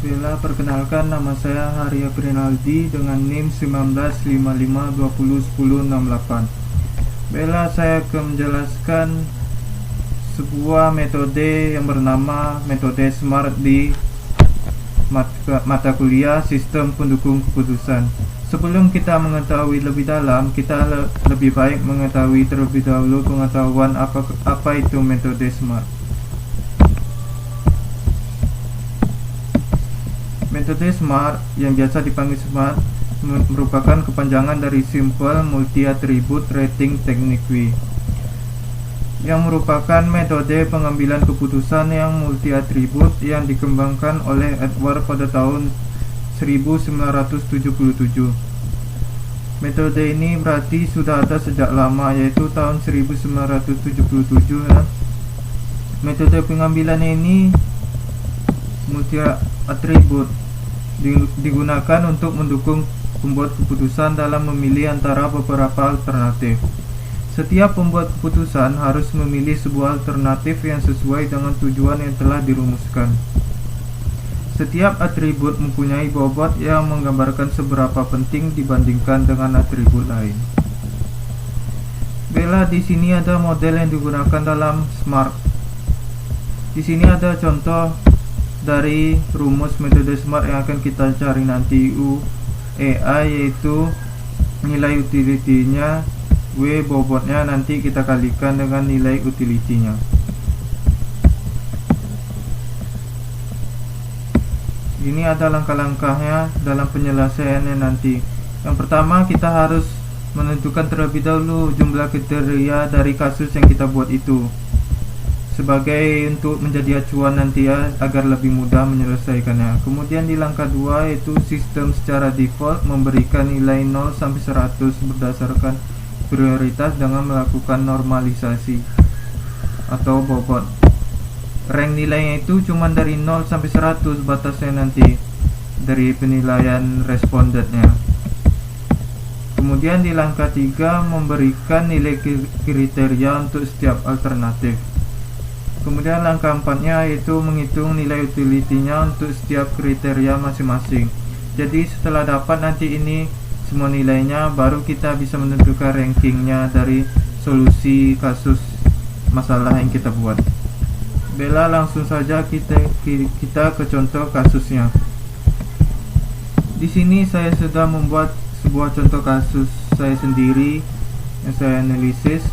Perkenalkan, nama saya Harya Prinaldi dengan NIM 1955201068. Saya akan menjelaskan sebuah metode yang bernama metode SMART di mata kuliah Sistem Pendukung Keputusan. Sebelum kita mengetahui lebih dalam, kita lebih baik mengetahui terlebih dahulu pengetahuan apa itu metode SMART. Metode SMART, yang biasa dipanggil SMART, merupakan kepanjangan dari Simple Multi Attribute Rating Technique, yang merupakan metode pengambilan keputusan yang multi atribut yang dikembangkan oleh Edward pada tahun 1977. Metode ini berarti sudah ada sejak lama, yaitu tahun 1977 ya. Metode pengambilan ini multi atribut digunakan untuk mendukung pembuat keputusan dalam memilih antara beberapa alternatif. Setiap pembuat keputusan harus memilih sebuah alternatif yang sesuai dengan tujuan yang telah dirumuskan. Setiap atribut mempunyai bobot yang menggambarkan seberapa penting dibandingkan dengan atribut lain. Di sini ada model yang digunakan dalam SMART. Di sini ada contoh dari rumus metode SMART yang akan kita cari nanti. UEA yaitu nilai utility-nya, W bobotnya nanti kita kalikan dengan nilai utility-nya. Ini ada langkah-langkahnya dalam penyelesaiannya nanti. Yang pertama, kita harus menentukan terlebih dahulu jumlah kriteria dari kasus yang kita buat itu, sebagai untuk menjadi acuan nanti ya, agar lebih mudah menyelesaikannya. Kemudian di langkah 2 yaitu sistem secara default memberikan nilai 0 sampai 100 berdasarkan prioritas dengan melakukan normalisasi atau bobot. Rank nilainya itu cuma dari 0 sampai 100 batasnya nanti dari penilaian respondennya. Kemudian di langkah 3 memberikan nilai kriteria untuk setiap alternatif. Kemudian langkah 4-nya yaitu menghitung nilai utility-nya untuk setiap kriteria masing-masing. Jadi setelah dapat nanti ini semua nilainya, baru kita bisa menentukan rankingnya dari solusi kasus masalah yang kita buat. Langsung saja kita ke contoh kasusnya. Di sini saya sudah membuat sebuah contoh kasus saya sendiri yang saya analisis.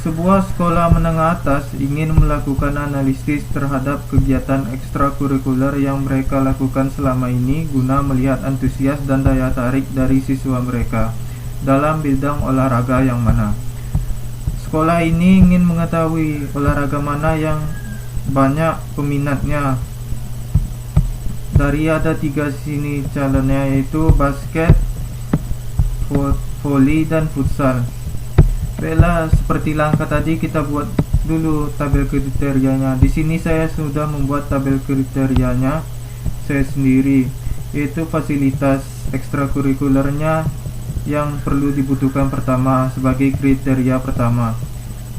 Sebuah sekolah menengah atas ingin melakukan analisis terhadap kegiatan ekstrakurikuler yang mereka lakukan selama ini guna melihat antusias dan daya tarik dari siswa mereka dalam bidang olahraga yang mana. Sekolah ini ingin mengetahui olahraga mana yang banyak peminatnya. Dari ada 3 sini calonnya, yaitu basket, voli, dan futsal. Seperti langkah tadi, kita buat dulu tabel kriterianya. Di sini saya sudah membuat tabel kriterianya saya sendiri, yaitu fasilitas ekstrakurikulernya yang perlu dibutuhkan pertama sebagai kriteria pertama.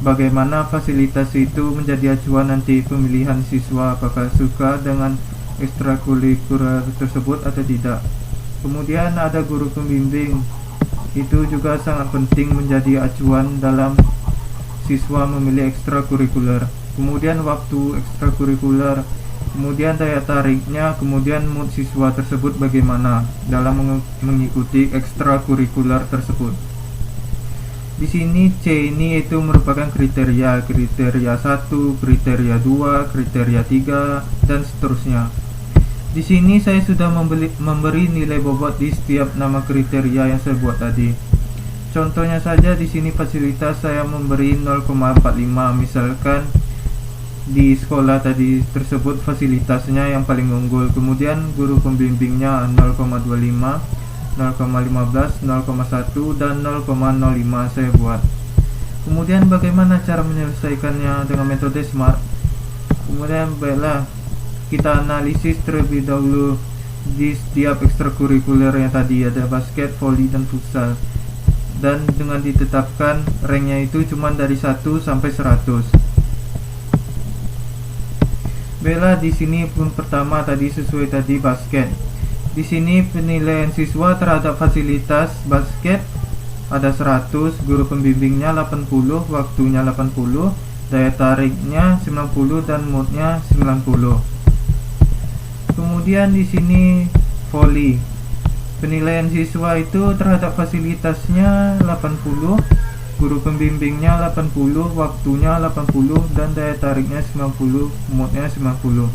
Bagaimana fasilitas itu menjadi acuan nanti pemilihan siswa apakah suka dengan ekstrakurikuler tersebut atau tidak. Kemudian ada guru pembimbing. Itu juga sangat penting menjadi acuan dalam siswa memilih ekstrakurikuler. Kemudian waktu ekstrakurikuler, kemudian daya tariknya, kemudian mood siswa tersebut bagaimana dalam mengikuti ekstrakurikuler tersebut. Di sini C ini itu merupakan kriteria 1, kriteria 2, kriteria 3, dan seterusnya. Di sini saya sudah memberi nilai bobot di setiap nama kriteria yang saya buat tadi. Contohnya saja di sini fasilitas saya memberi 0,45, misalkan di sekolah tadi tersebut fasilitasnya yang paling unggul. Kemudian guru pembimbingnya 0,25, 0,15, 0,1, dan 0,05 saya buat. Kemudian bagaimana cara menyelesaikannya dengan metode SMART? Kemudian kita analisis terlebih dahulu di setiap ekstrakurikuler yang tadi ada basket, voli, dan futsal, dan dengan ditetapkan ranknya itu cuma dari 1 sampai 100. Bella di sini pun pertama tadi sesuai tadi basket. Di sini penilaian siswa terhadap fasilitas basket ada 100, guru pembimbingnya 80, waktunya 80, daya tariknya 90 dan moodnya 90. Kemudian di sini volley. Penilaian siswa itu terhadap fasilitasnya 80, guru pembimbingnya 80, waktunya 80 dan daya tariknya 90, moodnya 90.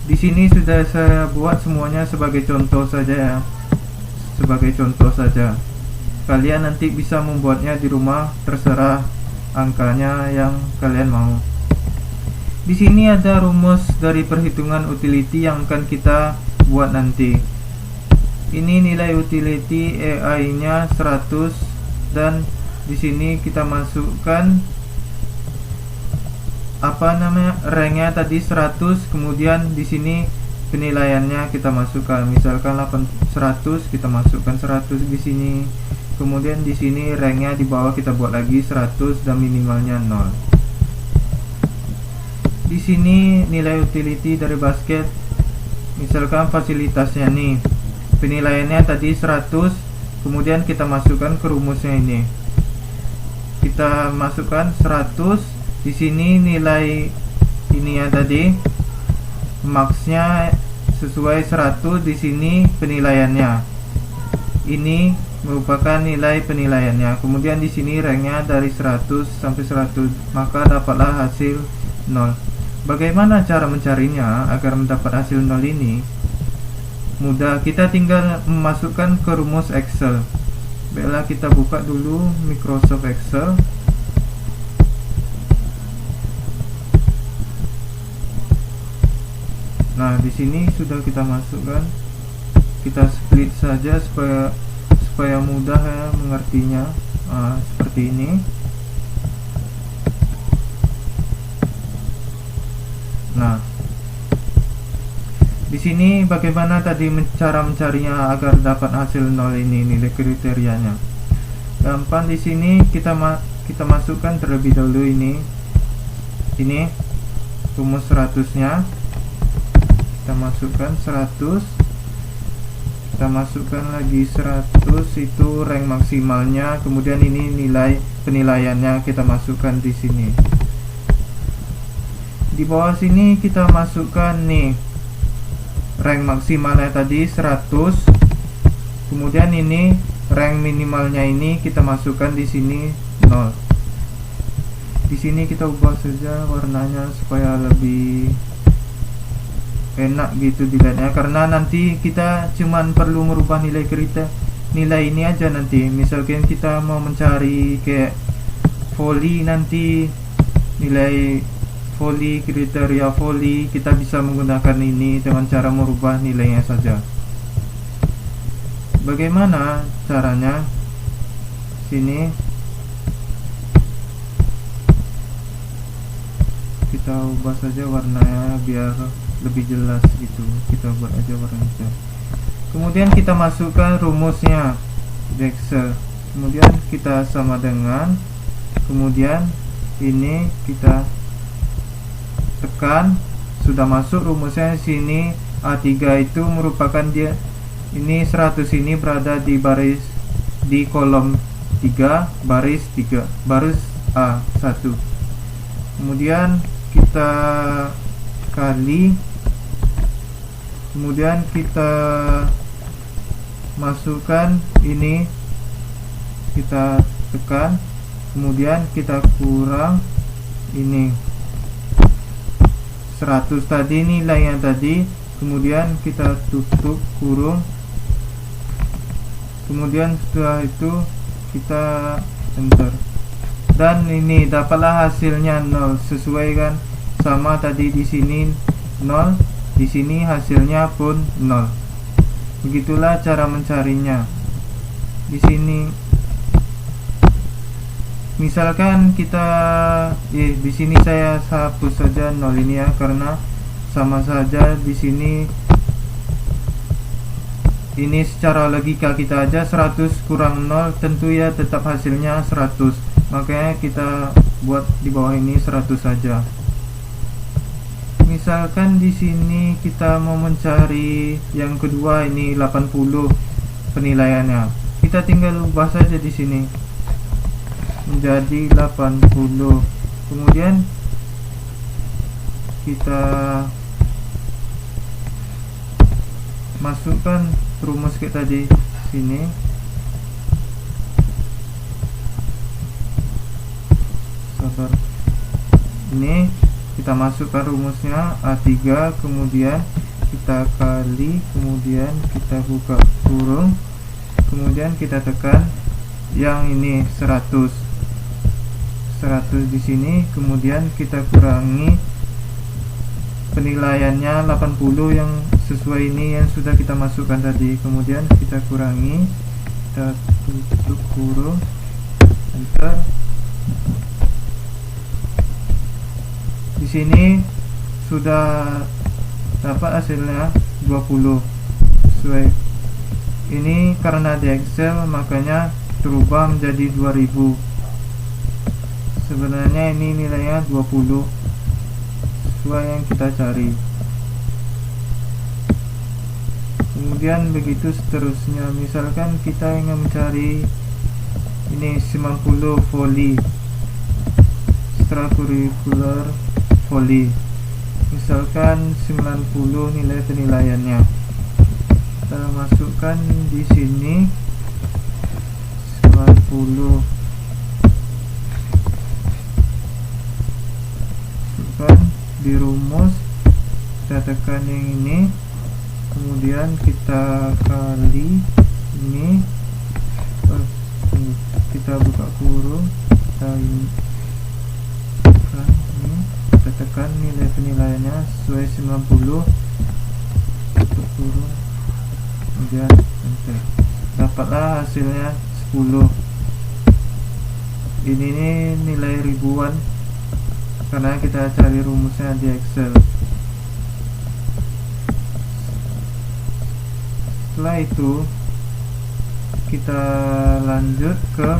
Di sini sudah saya buat semuanya sebagai contoh saja ya. Sebagai contoh saja. Kalian nanti bisa membuatnya di rumah, terserah angkanya yang kalian mau. Di sini ada rumus dari perhitungan utility yang akan kita buat nanti. Ini nilai utility AI-nya 100 dan di sini kita masukkan ranknya tadi 100, kemudian di sini penilaiannya kita masukkan, misalkan 100 kita masukkan 100 di sini, kemudian di sini ranknya di bawah kita buat lagi 100 dan minimalnya 0. Di sini nilai utility dari basket, misalkan fasilitasnya nih, penilaiannya tadi 100, kemudian kita masukkan ke rumusnya ini. Kita masukkan 100, di sini nilai ini ya tadi max-nya sesuai 100, di sini penilaiannya. Ini merupakan nilai penilaiannya. Kemudian di sini ranknya dari 100 sampai 100, maka dapatlah hasil 0. Bagaimana cara mencarinya agar mendapat hasil 0 ini? Mudah, kita tinggal memasukkan ke rumus Excel. Baiklah, kita buka dulu Microsoft Excel. Nah, di sini sudah kita masukkan. Kita split saja supaya mudah ya mengertinya. Seperti ini. Nah, di sini bagaimana tadi cara mencarinya agar dapat hasil 0 ini, nilai kriterianya. Gampang, di sini kita masukkan terlebih dahulu ini rumus 100-nya. Kita masukkan 100, kita masukkan lagi 100, itu rank maksimalnya, kemudian ini nilai penilaiannya kita masukkan di sini. Di bawah sini kita masukkan nih rank maksimalnya tadi 100, kemudian ini rank minimalnya ini kita masukkan di sini 0. Di sini kita ubah saja warnanya supaya lebih enak gitu dilihatnya, karena nanti kita cuman perlu merubah nilai ini aja nanti. Misalkan kita mau mencari kayak volley, nanti nilai volley, kriteria volley, kita bisa menggunakan ini dengan cara merubah nilainya saja. Bagaimana caranya? Sini kita ubah saja warnanya biar lebih jelas gitu. Kita buat aja warna hijau. Kemudian kita masukkan rumusnya di Excel. Kemudian kita sama dengan, kemudian ini kita tekan, sudah masuk rumusnya. Sini A3 itu merupakan dia ini 100 ini berada di kolom 3 baris 3 baris A1. Kemudian kita kali, kemudian kita masukkan ini, kita tekan, kemudian kita kurang ini 100 tadi nilainya tadi, kemudian kita tutup kurung, kemudian setelah itu kita enter, dan ini dapatlah hasilnya 0, sesuai kan sama tadi. Di sini 0, di sini hasilnya pun 0. Begitulah cara mencarinya. Di sini misalkan kita di sini saya hapus saja 0 ini ya, karena sama saja di sini. Ini secara logika kita aja, 100 kurang 0 tentu ya tetap hasilnya 100. Makanya kita buat di bawah ini 100 saja. Misalkan di sini kita mau mencari yang kedua, ini 80 penilaiannya. Kita tinggal ubah saja di sini menjadi 80. Kemudian kita masukkan rumus kita di sini. Sabar. Ini kita masukkan rumusnya A3, kemudian kita kali, kemudian kita buka kurung, kemudian kita tekan yang ini 100 di sini, kemudian kita kurangi penilaiannya 80 yang sesuai ini yang sudah kita masukkan tadi, kemudian kita kurangi, kita tutup kurung, enter. Di sini sudah dapat hasilnya 20 sesuai. Ini karena di Excel makanya berubah menjadi 2000. Sebenarnya ini nilainya 20 sesuai yang kita cari. Kemudian begitu seterusnya. Misalkan kita ingin mencari ini 90 voli ekstrakurikuler voli, misalkan 90 nilai penilaiannya. Kita masukkan di sini 90, masukkan di rumus, kita tekan yang ini, kemudian kita kali ini, kita buka kurung, kita tekan nilai penilaiannya sesuai 90, tutup kurung, kemudian enter. Dapatlah hasilnya 10. Ini nilai ribuan karena kita cari rumusnya di Excel. Setelah itu kita lanjut ke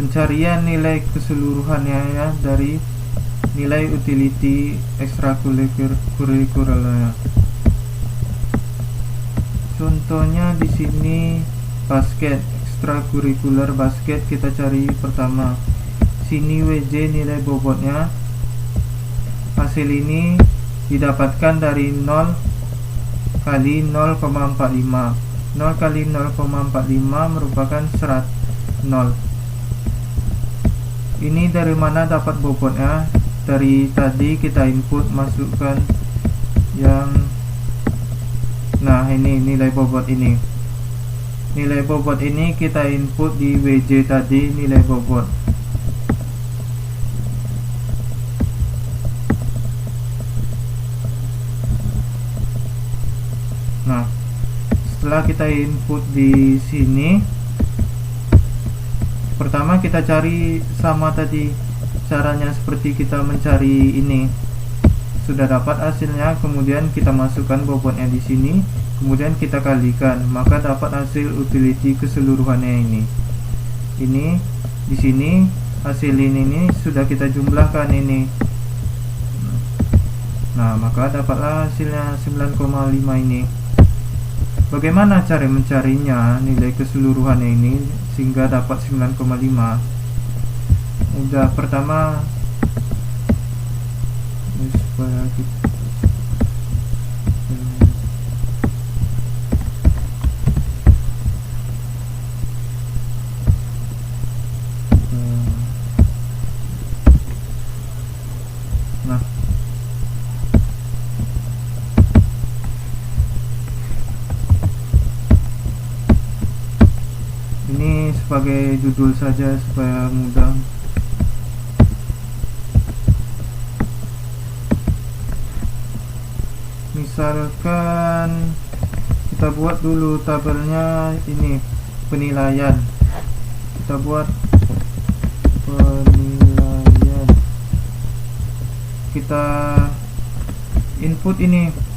pencarian nilai keseluruhannya ya, dari nilai utility ekstrakurikulernya. Contohnya di sini basket, ekstrakurikuler basket, kita cari pertama. Sini WJ nilai bobotnya. Hasil ini didapatkan dari 0 kali 0,45. 0 kali 0,45 merupakan 0. Ini dari mana dapat bobotnya? Dari tadi kita input, masukkan yang, nah ini nilai bobot ini. Nilai bobot ini kita input di WJ tadi, nilai bobot. Nah, setelah kita input di sini, pertama kita cari sama tadi, caranya seperti kita mencari ini. Sudah dapat hasilnya, kemudian kita masukkan bobotnya di sini, kemudian kita kalikan, maka dapat hasil utility keseluruhannya ini. Ini di sini hasil ini sudah kita jumlahkan ini. Nah, maka dapatlah hasilnya 9,5 ini. Bagaimana cara mencarinya nilai keseluruhannya ini sehingga dapat 9,5? Udah, pertama supaya kita sebagai judul saja supaya mudah. Misalkan kita buat dulu tabelnya ini, penilaian. Kita buat penilaian. Kita input ini.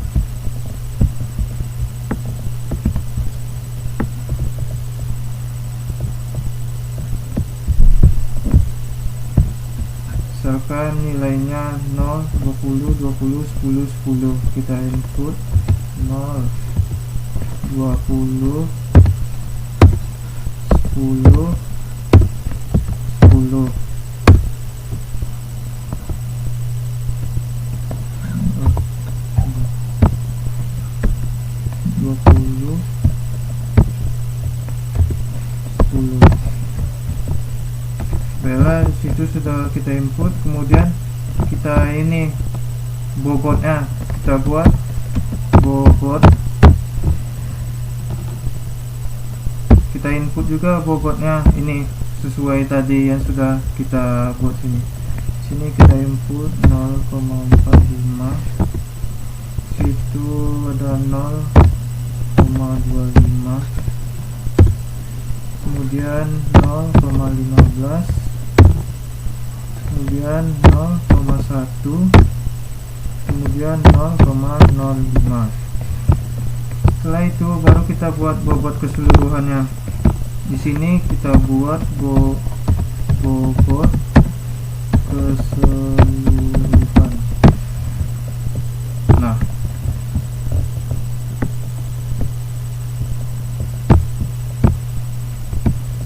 misalkan nilainya 0, 20, 20, 10, 10. Kita input 0, 20, 10, 10. Baiklah, disitu sudah kita input. Kemudian kita ini bobotnya, kita buat bobot. Kita input juga bobotnya ini sesuai tadi yang sudah kita buat sini. Sini kita input 0,45. Situ ada 0,25. Kemudian 0,15. Kemudian 0,1. Kemudian 0,05. Setelah itu baru kita buat bobot keseluruhannya. Di sini kita buat bobot keseluruhan. Nah,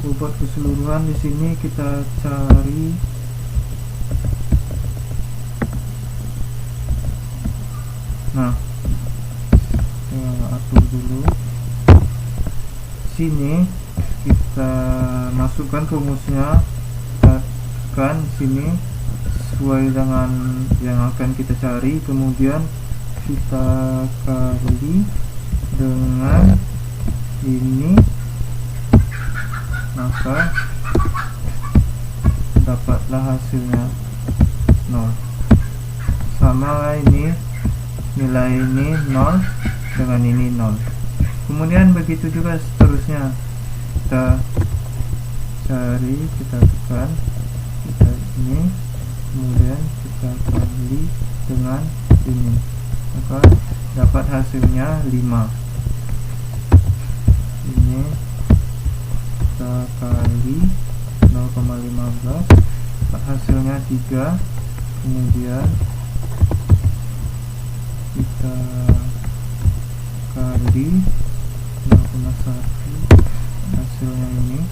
bobot keseluruhan di sini kita cari. Nah, kita atur dulu. Sini kita masukkan rumusnya, tekan sini sesuai dengan yang akan kita cari. Kemudian kita kali dengan ini, maka dapatlah hasilnya 0. Sama ini, nilai ini 0 dengan ini 0. Kemudian begitu juga seterusnya. Kita cari, kita tekan, kita ini, kemudian kita kali dengan ini, maka dapat hasilnya 5. Ini kita kali 0,15, dapat hasilnya 3. Kemudian kita kali 0,1, hasilnya ini.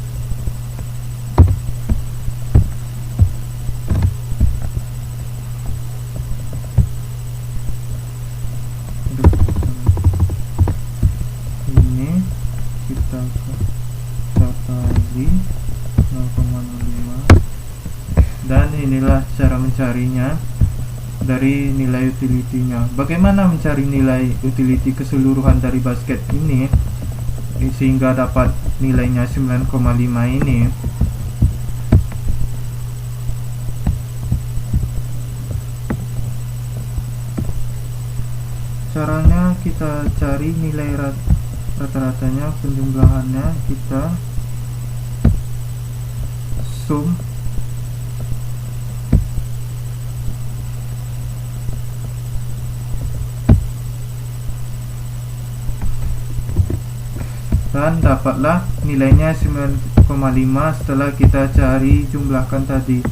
Ini kita kali 0,05. Dan inilah cara mencarinya dari nilai utility-nya. Bagaimana mencari nilai utility keseluruhan dari basket ini sehingga dapat nilainya 9,5 ini? Caranya kita cari nilai rata-ratanya, penjumlahannya kita sum dan dapatlah nilainya 9,5 setelah kita cari jumlahkan tadi.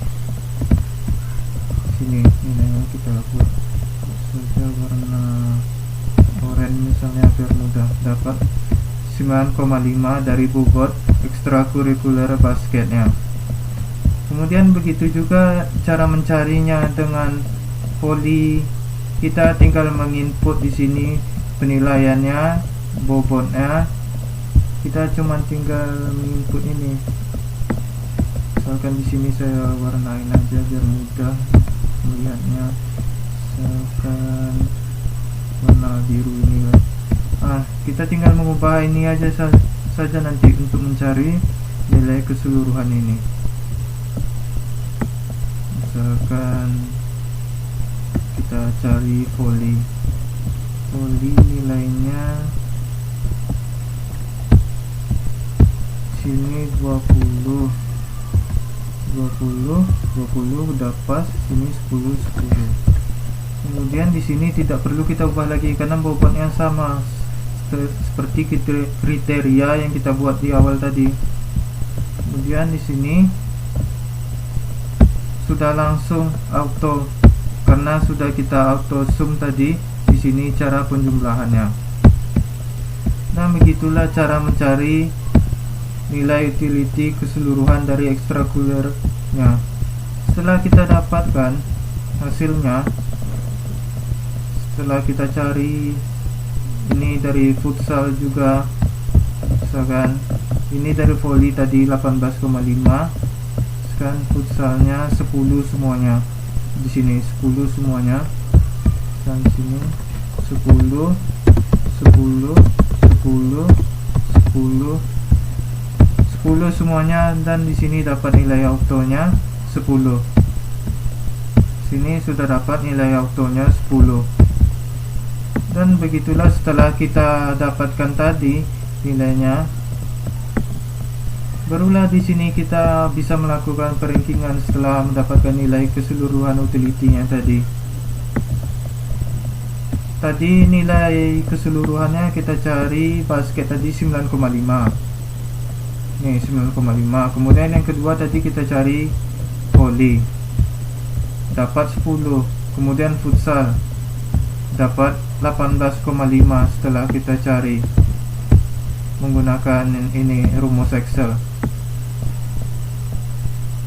Sini nilainya kita buat saja warna oranye misalnya biar mudah. Dapat 9,5 dari bobot ekstrakurikuler basketnya. Kemudian begitu juga cara mencarinya dengan volley. Kita tinggal menginput di sini penilaiannya, bobotnya. Kita cuma tinggal menginput ini. Misalkan di sini saya warnain aja biar mudah melihatnya. Misalkan warna biru ini. Kita tinggal mengubah ini aja saja nanti untuk mencari nilai keseluruhan ini. Misalkan kita cari volley. Volley nilainya sini 20 udah pas, sini 10. Kemudian di sini tidak perlu kita ubah lagi karena bobotnya sama seperti kriteria yang kita buat di awal tadi. Kemudian di sini sudah langsung auto karena sudah kita auto sum tadi. Di sini cara penjumlahannya. Nah, begitulah cara mencari nilai utility keseluruhan dari ekstrakurikulernya. Setelah kita dapatkan hasilnya, setelah kita cari ini dari futsal juga, misalkan ini dari volley tadi 18,5, sekarang futsalnya 10 semuanya. Di sini 10 semuanya. Dan di sini 10 semuanya, dan di sini dapat nilai autonya 10. Sini sudah dapat nilai autonya 10. Dan begitulah setelah kita dapatkan tadi nilainya, barulah di sini kita bisa melakukan perankingan setelah mendapatkan nilai keseluruhan utility-nya tadi. Tadi nilai keseluruhannya kita cari basket tadi 9,5. Nih 9,5. Kemudian yang kedua tadi kita cari volley, dapat 10. Kemudian futsal dapat 18,5 setelah kita cari menggunakan ini rumus Excel.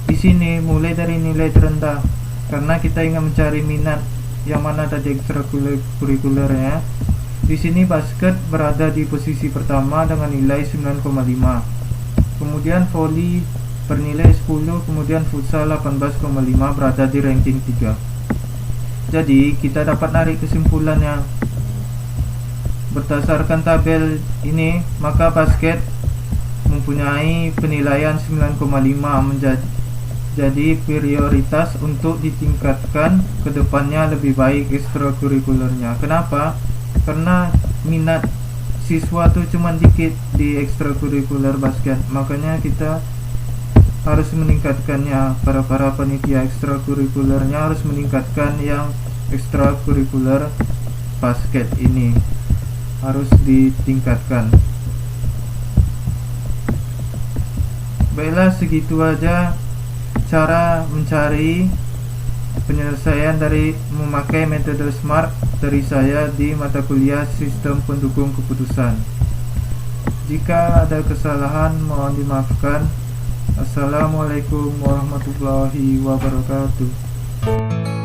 Di sini mulai dari nilai terendah karena kita ingin mencari minat yang mana tadi ekstrakurikulernya. Di sini basket berada di posisi pertama dengan nilai 9,5. Kemudian volley bernilai 10, kemudian futsal 18,5 berada di ranking 3. Jadi kita dapat narik kesimpulannya. Berdasarkan tabel ini, maka basket mempunyai penilaian 9,5 jadi prioritas untuk ditingkatkan ke depannya lebih baik ekstrakurikulernya. Kenapa? Karena minat siswa tuh cuma dikit di ekstrakurikuler basket, makanya kita harus meningkatkannya. Para panitia ekstrakurikulernya harus meningkatkan yang ekstrakurikuler basket ini, harus ditingkatkan. Baiklah, segitu aja cara mencari penyelesaian dari memakai metode SMART dari saya di mata kuliah Sistem Pendukung Keputusan. Jika ada kesalahan mohon dimaafkan. Assalamualaikum warahmatullahi wabarakatuh.